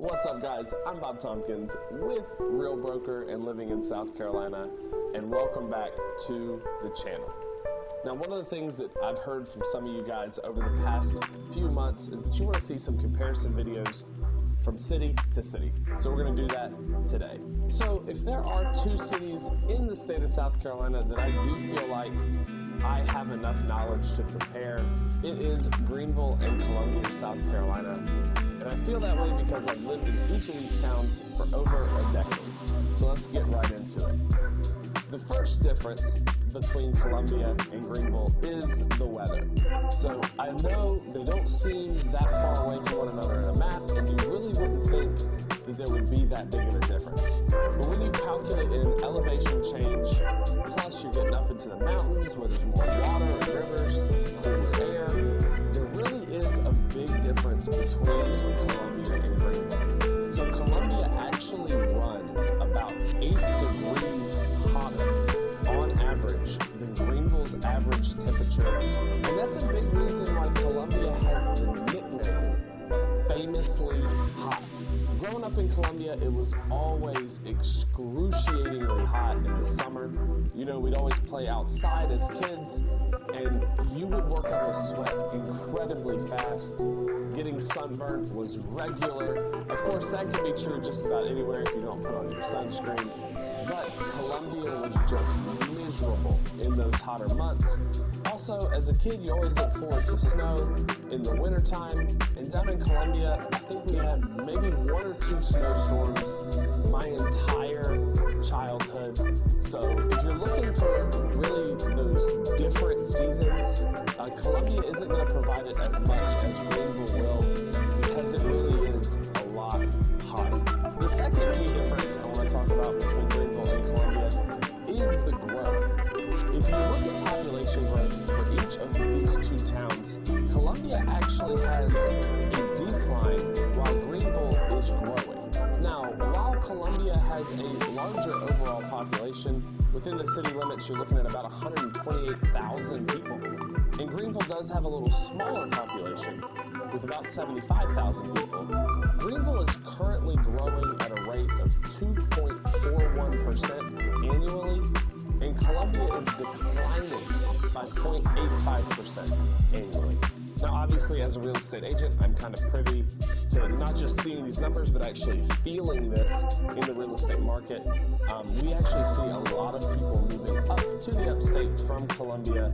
What's up, guys? I'm Bob Tompkins with Real Broker and living in South Carolina, and welcome back to the channel. Now, one of the things that I've heard from some of you guys over the past few months is that you want to see some comparison videos from city to city. So we're going to do that today. So if there are two cities in the state of South Carolina that I do feel like I have enough knowledge to compare, it is Greenville and Columbia, South Carolina. And I feel that way because I've lived in each of these towns for over a decade. So let's get right into it. The first difference between Columbia and Greenville is the weather. So I know they don't seem that far away from one another in a map, and you really wouldn't think that there would be that big of a difference. But when you calculate in elevation change, plus you're getting up into the mountains where there's more water and rivers, cooler air, there really is a big difference between Columbia and Greenville. So Columbia actually runs about 8 degrees hotter on average than Greenville's average temperature. And that's a big reason why Columbia has the nickname famously hot. Growing up in Columbia, it was always excruciatingly hot in the summer. You know, we'd always play outside as kids, and you would work up a sweat incredibly fast. Getting sunburned was regular. Of course, that can be true just about anywhere if you don't put on your sunscreen. But Columbia was just miserable in those hotter months. Also, as a kid, you always look forward to snow in the wintertime. And down in Columbia, I think we had maybe 1 or 2 snowstorms my entire childhood. So if you're looking for really those different seasons, Columbia isn't going to provide it as much as Greenville will, because it really is a lot hotter. The second key difference I want to talk about between Greenville and Columbia is the growth. If you look at population growth for each of these two towns, Columbia actually has a decline while Greenville is growing. Now, while Columbia has a larger overall population, within the city limits you're looking at about 128,000 people. And Greenville does have a little smaller population with about 75,000 people. Greenville is currently growing at a rate of 2.41% annually, and Columbia is declining by 0.85% annually. Now, obviously, as a real estate agent, I'm kind of privy to not just seeing these numbers, but actually feeling this in the real estate market. We actually see a lot of people moving up to the upstate from Columbia,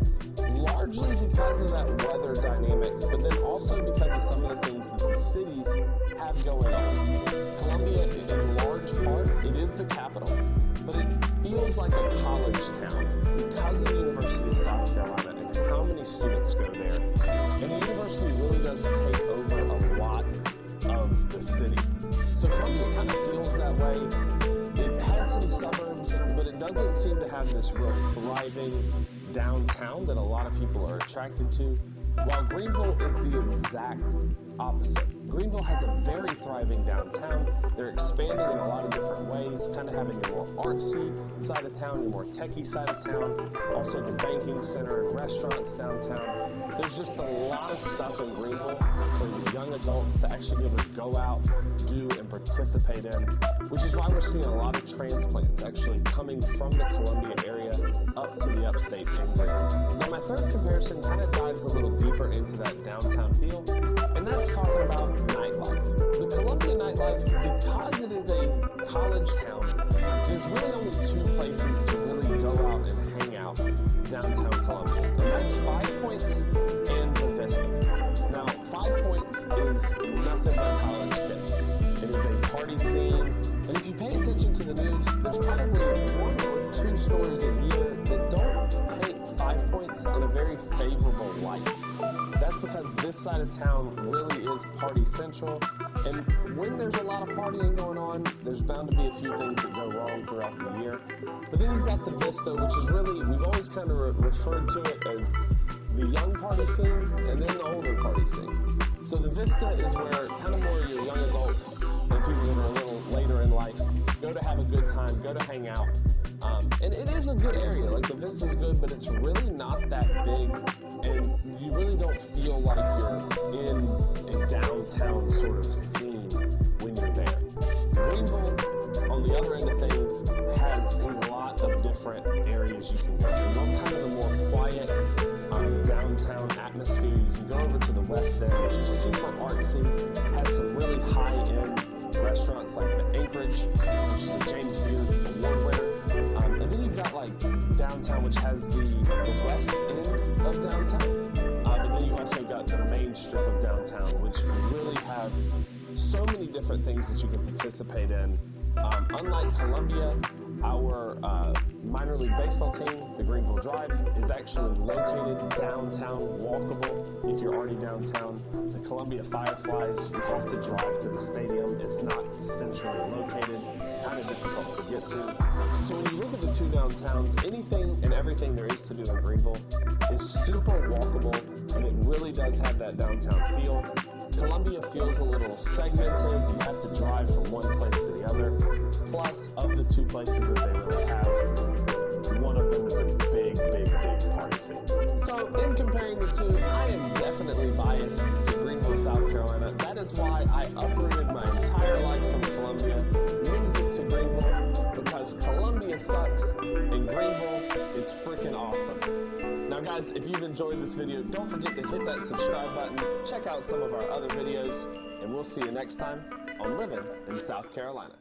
largely because of that weather dynamic, but then also because of some of the things that the cities have going on. Columbia, in large part, it is the capital, but it feels like a college town because of the University of South Carolina and how many students go there. And the university really does take over a lot of the city. So Columbia kind of feels that way. It has some suburbs, but it doesn't seem to have this real thriving downtown that a lot of people are attracted to, while Greenville is the exact opposite. Greenville has a very thriving downtown. They're expanding in a lot of different ways, kind of having a more artsy side of town, a more techie side of town, also the banking center and restaurants downtown. There's just a lot of stuff in Greenville for the young adults to actually be able to go out, do, and participate in, which is why we're seeing a lot of transplants actually coming from the Columbia area up to the upstate in Greenville. Now, my third comparison kind of dives a little deeper into that downtown feel, and that's talking about nightlife. The Columbia nightlife, because it is a college town, there's really only 2 places to really go out and hang out downtown Columbia, and that's 5 Points and the Vista. Now, 5 Points is nothing but college kids. It is a party scene, and if you pay attention to the news, there's probably 1 or 2 stories a year that don't paint 5 Points in a very favorable light. That's because this side of town really is party central, and when there's a lot of partying going on, there's bound to be a few things that go wrong throughout the year. But then you've got the Vista, which is really, we've always kind of referred to it as the young party scene and then the older party scene. So the Vista is where kind of more your young adults and people that are a little later in life go to have a good time, go to hang out. And it is a good area. Like, the Vista's good, but it's really not that big, and you really don't feel like you're in a downtown sort of scene when you're there. downtown, which has the west end of downtown. But then you've also got the main strip of downtown, which really have so many different things that you can participate in. Unlike Columbia, our minor league baseball team, the Greenville Drive, is actually located downtown, walkable if you're already downtown. The Columbia Fireflies, you have to drive to the stadium. It's not centrally located, kind of difficult to get to. So when you look at the two downtowns, anything and everything there is to do in Greenville is super walkable, and it really does have that downtown feel. Columbia feels a little segmented. You have to drive from one place to the other. Plus, of the two places that they really have, one of them is a big party scene. So, in comparing the two, I am definitely biased to Greenville, South Carolina. That is why I uprooted my entire life from Columbia, moved it to Greenville, because Columbia sucks and Greenville is freaking awesome. Now guys, if you've enjoyed this video, don't forget to hit that subscribe button, check out some of our other videos, and we'll see you next time on Living in South Carolina.